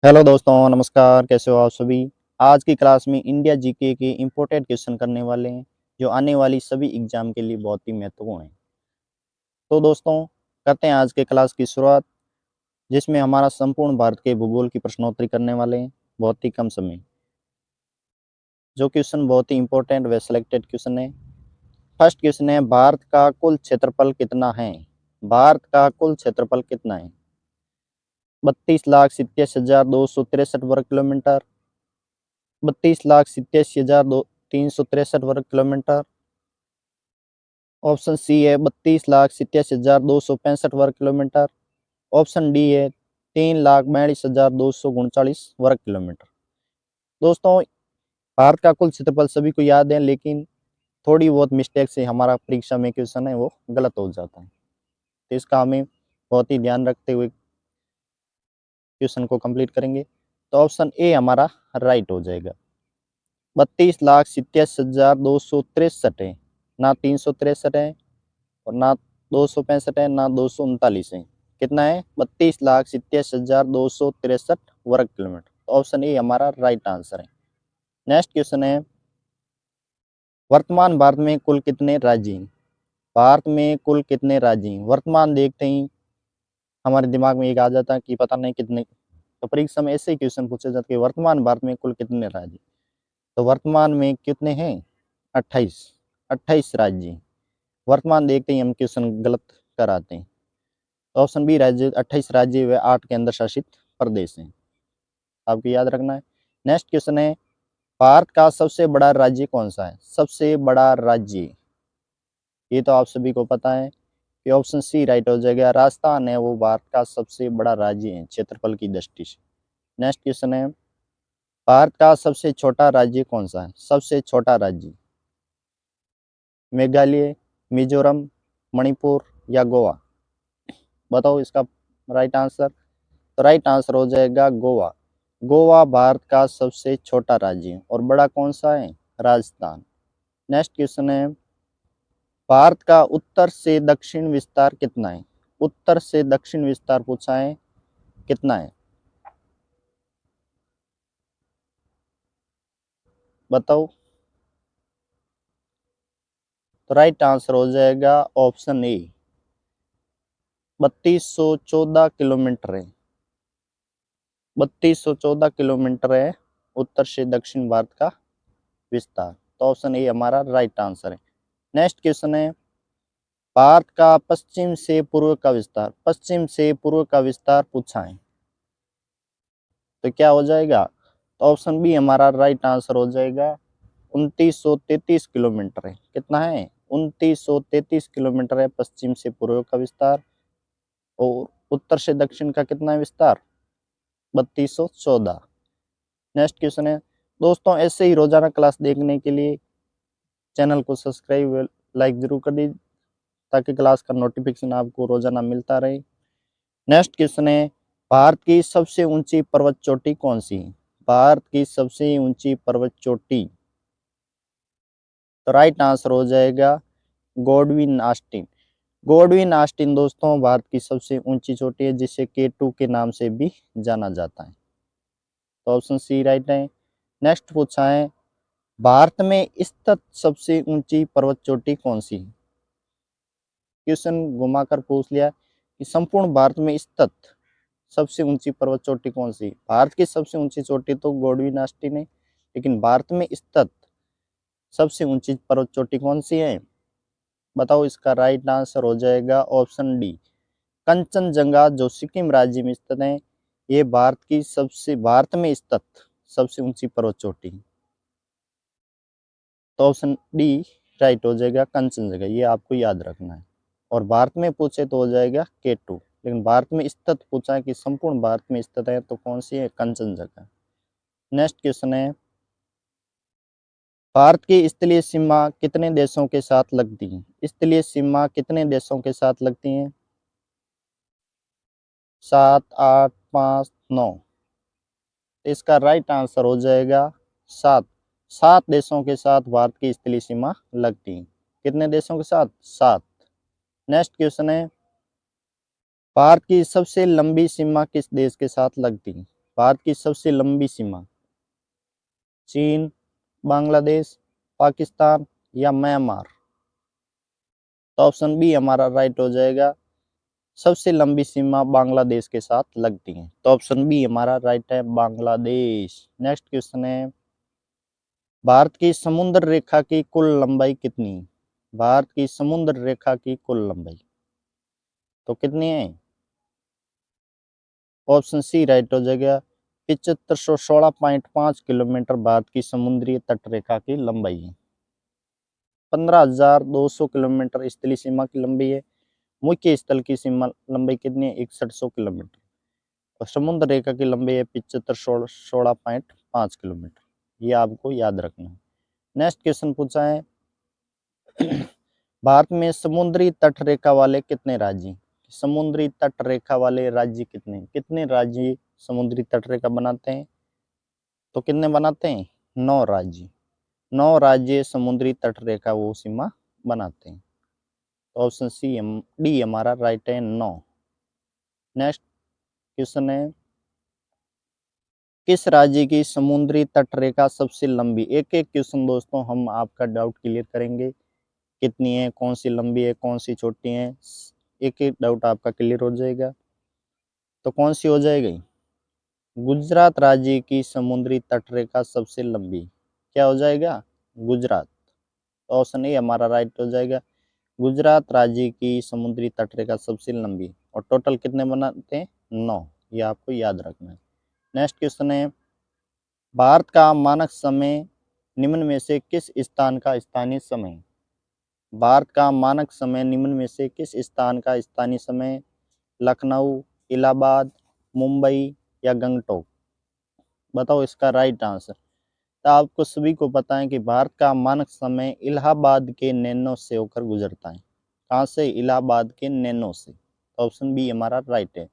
Hello दोस्तों, नमस्कार। कैसे हो आप सभी। आज की क्लास में इंडिया जीके के इम्पोर्टेंट क्वेश्चन करने वाले हैं जो आने वाली सभी एग्जाम के लिए बहुत ही महत्वपूर्ण हैं। तो दोस्तों, करते हैं आज के क्लास की शुरुआत, जिसमें हमारा संपूर्ण भारत के भूगोल की प्रश्नोत्तरी करने वाले हैं बहुत ही कम समय। जो क्वेश्चन बहुत ही इंपॉर्टेंट व सिलेक्टेड क्वेश्चन है। फर्स्ट क्वेश्चन है, भारत का कुल क्षेत्रफल कितना है। भारत का कुल क्षेत्रफल कितना है। 32,87,263 वर्ग किलोमीटर, 32,87,363 वर्ग किलोमीटर। ऑप्शन सी है 32,87,265 वर्ग किलोमीटर। ऑप्शन डी है 3,42,239 वर्ग किलोमीटर। दोस्तों, भारत का कुल क्षेत्रफल सभी को याद है, लेकिन थोड़ी बहुत मिस्टेक से हमारा परीक्षा में क्वेश्चन है वो गलत हो जाता है। तो इसका हमें बहुत ही ध्यान रखते हुए क्वेश्चन को कंप्लीट करेंगे। तो ऑप्शन ए हमारा राइट हो जाएगा। 32,87,263 है, ना 363 है और ना 265 है, ना 239 है। कितना है? 32,87,263 वर्ग किलोमीटर। तो ऑप्शन ए हमारा राइट आंसर है। नेक्स्ट क्वेश्चन है, वर्तमान भारत में कुल कितने राज्य हैं। भारत में कुल कितने राज्य हैं। वर्तमान देखते ही हमारे दिमाग में एक आ जाता है कि पता नहीं कितने। तो परीक्षा में ऐसे ही क्वेश्चन पूछे जाते हैं, वर्तमान भारत में कुल कितने राज्य। तो वर्तमान में कितने हैं? 28। 28 राज्य। वर्तमान देखते ही हम क्वेश्चन गलत कराते हैं। ऑप्शन बी राज्य 28 राज्य व 8 केंद्र शासित प्रदेश हैं, आपको याद रखना है। नेक्स्ट क्वेश्चन है, भारत का सबसे बड़ा राज्य कौन सा है। सबसे बड़ा राज्य, ये तो आप सभी को पता है कि ऑप्शन सी राइट हो जाएगा। राजस्थान है वो भारत का सबसे बड़ा राज्य है क्षेत्रफल की दृष्टि से। नेक्स्ट क्वेश्चन है, भारत का सबसे छोटा राज्य कौन सा है। सबसे छोटा राज्य, मेघालय, मिजोरम, मणिपुर या गोवा। बताओ इसका राइट आंसर। तो राइट आंसर हो जाएगा गोवा। गोवा भारत का सबसे छोटा राज्य है और बड़ा कौन सा है? राजस्थान। नेक्स्ट क्वेश्चन है, भारत का उत्तर से दक्षिण विस्तार कितना है। उत्तर से दक्षिण विस्तार पूछा है, कितना है? बताओ। तो राइट आंसर हो जाएगा ऑप्शन ए, 3214 किलोमीटर है। 3214 किलोमीटर है उत्तर से दक्षिण भारत का विस्तार। तो ऑप्शन ए हमारा राइट आंसर है। नेक्स्ट क्वेश्चन है, भारत का पश्चिम से पूर्व का विस्तार। पश्चिम से पूर्व का विस्तार पूछा है, तो क्या हो जाएगा? तो ऑप्शन बी हमारा राइट आंसर हो जाएगा। 2933 किलोमीटर है। कितना है? 2933 किलोमीटर है पश्चिम से पूर्व का विस्तार। और उत्तर से दक्षिण का कितना है विस्तार? 3214। नेक्स्ट क्वेश्चन है, दोस्तों ऐसे ही रोजाना क्लास देखने के लिए चैनल को सब्सक्राइब लाइक जरूर कर दीजिए, ताकि क्लास का नोटिफिकेशन आपको रोजाना मिलता रहे। नेक्स्ट क्वेश्चन है, भारत की सबसे ऊंची पर्वत चोटी कौन सी है। भारत की सबसे ऊंची पर्वत चोटी, तो राइट आंसर हो जाएगा गॉडविन आस्टीन। गॉडविन आस्टीन दोस्तों भारत की सबसे ऊंची चोटी है, जिसे K2 के नाम से भी जाना जाता है। तो ऑप्शन सी राइट है। नेक्स्ट पूछा है, भारत में स्थित सबसे ऊंची पर्वत चोटी कौन सी है। क्वेश्चन घुमाकर पूछ लिया कि संपूर्ण भारत में स्थित सबसे ऊंची पर्वत चोटी कौन सी। भारत की सबसे ऊंची चोटी तो गॉडविन आस्टीन है, लेकिन भारत में स्थित सबसे ऊंची पर्वत चोटी कौन सी है? बताओ इसका राइट आंसर हो जाएगा ऑप्शन डी, कंचनजंगा, जो सिक्किम राज्य में स्थित है। ये भारत में स्थित सबसे ऊंची पर्वत चोटी है। तो ऑप्शन डी राइट हो जाएगा कंचनजंगा, ये आपको याद रखना है। और भारत में पूछे तो हो जाएगा K2, लेकिन भारत में स्थित पूछा है कि संपूर्ण भारत में स्थित है, तो कौन सी है? कंचनजंगा। नेक्स्ट क्वेश्चन है, भारत की स्थलीय सीमा कितने देशों के साथ लगती है। स्थलीय सीमा कितने देशों के साथ लगती है? 7, 8, 5, 9। इसका राइट आंसर हो जाएगा 7। 7 देशों के साथ भारत की स्थलीय सीमा लगती है। कितने देशों के साथ? 7। नेक्स्ट क्वेश्चन है, भारत की सबसे लंबी सीमा किस देश के साथ लगती है। भारत की सबसे लंबी सीमा चीन, बांग्लादेश, पाकिस्तान या म्यांमार। तो ऑप्शन बी हमारा राइट हो जाएगा। सबसे लंबी सीमा बांग्लादेश के साथ लगती है, तो ऑप्शन बी हमारा राइट है, बांग्लादेश। नेक्स्ट क्वेश्चन है, भारत की समुद्र रेखा की कुल लंबाई कितनी? भारत की समुद्र रेखा की कुल लंबाई तो कितनी है? ऑप्शन सी राइट हो जाएगा। 7516.5 किलोमीटर भारत की समुद्री तट रेखा की लंबाई है। 15,200 किलोमीटर स्थलीय सीमा की लंबाई है। मुख्य स्थल की सीमा लंबाई कितनी है? 6100 किलोमीटर। और समुद्र रेखा की लंबाई है 7516.5 किलोमीटर। ये आपको याद रखना है। नेक्स्ट क्वेश्चन पूछा है, भारत में समुद्री तट रेखा वाले कितने राज्य? समुद्री तट रेखा वाले राज्य कितने राज्य समुद्री तट रेखा बनाते हैं? तो कितने बनाते हैं? 9 राज्य। 9 राज्य समुद्री तट रेखा वो सीमा बनाते हैं। तो ऑप्शन सी डी हमारा राइट है, 9। नेक्स्ट क्वेश्चन है, किस राज्य की समुद्री तट रेखा सबसे लंबी? एक एक क्वेश्चन दोस्तों हम आपका डाउट क्लियर करेंगे, कितनी है, कौन सी लंबी है, कौन सी छोटी है, एक एक डाउट आपका क्लियर हो जाएगा। तो कौन सी हो जाएगी? गुजरात राज्य की समुद्री तट रेखा सबसे लंबी क्या हो जाएगा? गुजरात। तो ऑप्शन ए हमारा राइट हो जाएगा। गुजरात राज्य की समुद्री तट रेखा सबसे लंबी। और टोटल कितने बनाते हैं? 9। ये आपको याद रखना है। नेक्स्ट क्वेश्चन है, भारत का मानक समय निम्न में से किस स्थान का स्थानीय समय? भारत का मानक समय निम्न में से किस स्थान का स्थानीय समय? लखनऊ, इलाहाबाद, मुंबई या गंगटोक? बताओ इसका राइट आंसर। तो आपको सभी को पता है कि भारत का मानक समय इलाहाबाद के नैनो से होकर गुजरता है। कहाँ से? इलाहाबाद के नैनो से। तो ऑप्शन बी हमारा राइट है।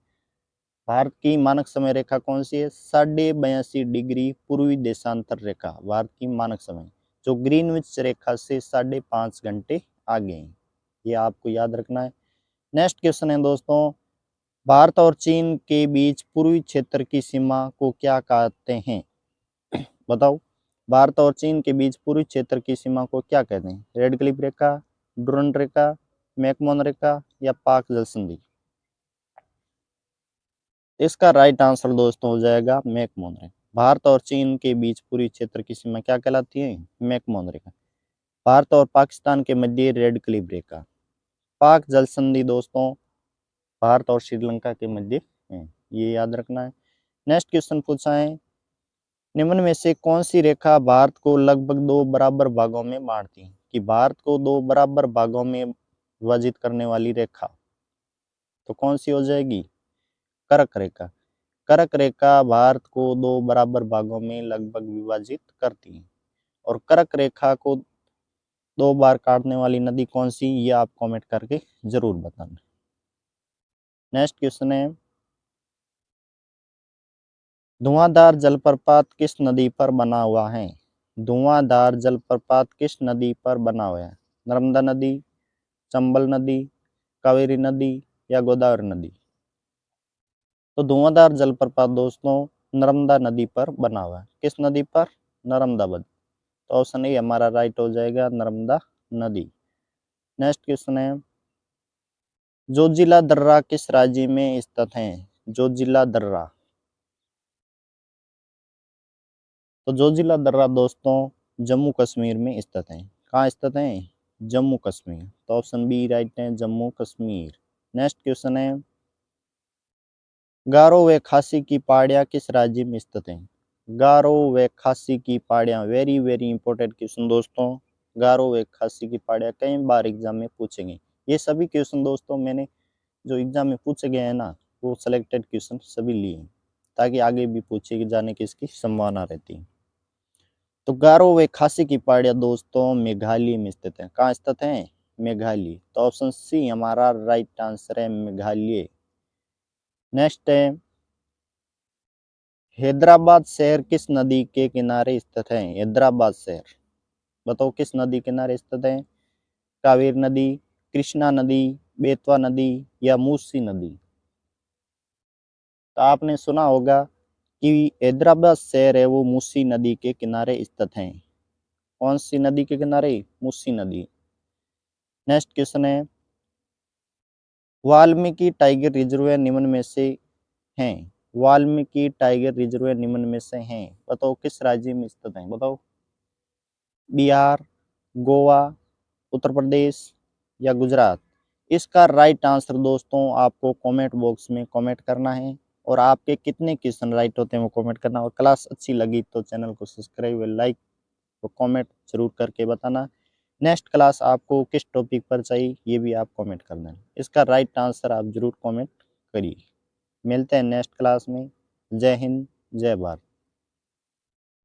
भारत की मानक समय रेखा कौन सी है? 82.5 डिग्री पूर्वी देशांतर रेखा भारत की मानक समय, जो ग्रीनविच रेखा से 5.5 घंटे आगे है। ये आपको याद रखना है। नेक्स्ट क्वेश्चन है दोस्तों, भारत और चीन के बीच पूर्वी क्षेत्र की सीमा को क्या कहते हैं? बताओ, भारत और चीन के बीच पूर्वी क्षेत्र की सीमा को क्या कहते हैं? रेड क्लिफ रेखा, डुरंड रेखा, मैकमोहन रेखा या पाक जल संधि? इसका राइट आंसर दोस्तों हो जाएगा मैकमोहन रेखा। भारत और चीन के बीच पूर्वी क्षेत्र की सीमा क्या कहलाती है? मैकमोहन रेखा। भारत और पाकिस्तान के मध्य रेड क्लिफ रेखा। पाक जल संधि दोस्तों भारत और श्रीलंका के मध्य है, ये याद रखना है। नेक्स्ट क्वेश्चन पूछा है, निम्न में से कौन सी रेखा भारत को लगभग 2 बराबर भागों में बांटती है? कि भारत को 2 बराबर भागों में विभाजित करने वाली रेखा तो कौन सी हो जाएगी? कर्क रेखा। कर्क रेखा भारत को 2 बराबर भागों में लगभग विभाजित करती है। और कर्क रेखा को 2 बार काटने वाली नदी कौन सी? ये आप कमेंट करके जरूर बताना। नेक्स्ट क्वेश्चन है, धुआंधार जलप्रपात किस नदी पर बना हुआ है? धुआंधार जलप्रपात किस नदी पर बना हुआ है? नर्मदा नदी, चंबल नदी, कावेरी नदी या गोदावरी नदी? तो धुआंधार जलप्रपात दोस्तों नर्मदा नदी पर बना हुआ है। किस नदी पर? नर्मदा नदी। तो ऑप्शन ए हमारा राइट हो जाएगा, नर्मदा नदी। नेक्स्ट क्वेश्चन है, जोजिला दर्रा किस राज्य में स्थित है? जोजिला दर्रा। तो जोजिला दर्रा दोस्तों जम्मू कश्मीर में स्थित है। कहाँ स्थित है? जम्मू कश्मीर। तो ऑप्शन बी राइट है, जम्मू कश्मीर। नेक्स्ट क्वेश्चन है, गारो व खासी की पहाड़ियाँ किस राज्य में स्थित हैं? गारो व खासी की पहाड़ियाँ, वेरी वेरी इंपॉर्टेंट क्वेश्चन दोस्तों। गारो व खासी की पहाड़ियाँ कई बार एग्जाम में पूछेंगे। ये सभी क्वेश्चन दोस्तों मैंने जो एग्जाम में पूछे गए हैं ना, वो सिलेक्टेड क्वेश्चन सभी लिए हैं, ताकि आगे भी पूछे जाने की इसकी संभावना रहती है। तो गारो व खासी की पहाड़ियाँ दोस्तों मेघालय में स्थित है। कहाँ स्थित है? मेघालय। तो ऑप्शन सी हमारा राइट आंसर है, मेघालय। नेक्स्ट है, हैदराबाद शहर किस नदी के किनारे स्थित है? हैदराबाद शहर बताओ किस नदी किनारे स्थित है? कावेरी नदी, कृष्णा नदी, बेतवा नदी या मूसी नदी? तो आपने सुना होगा कि हैदराबाद शहर है वो मूसी नदी के किनारे स्थित है। कौन सी नदी के किनारे? मूसी नदी। नेक्स्ट क्वेश्चन है, वाल्मीकि टाइगर रिजर्व निम्न में से हैं। वाल्मीकि टाइगर रिजर्व निम्न में से हैं, बताओ किस राज्य में स्थित है? बताओ, बिहार, गोवा, उत्तर प्रदेश या गुजरात? इसका राइट आंसर दोस्तों आपको कमेंट बॉक्स में कमेंट करना है, और आपके कितने क्वेश्चन राइट होते हैं वो कमेंट करना। और क्लास अच्छी लगी तो चैनल को सब्सक्राइब, लाइक और कमेंट जरूर करके बताना। नेक्स्ट क्लास आपको किस टॉपिक पर चाहिए ये भी आप कमेंट करना। इसका राइट आंसर आप जरूर कमेंट करिए। मिलते हैं नेक्स्ट क्लास में। जय हिंद, जय भारत।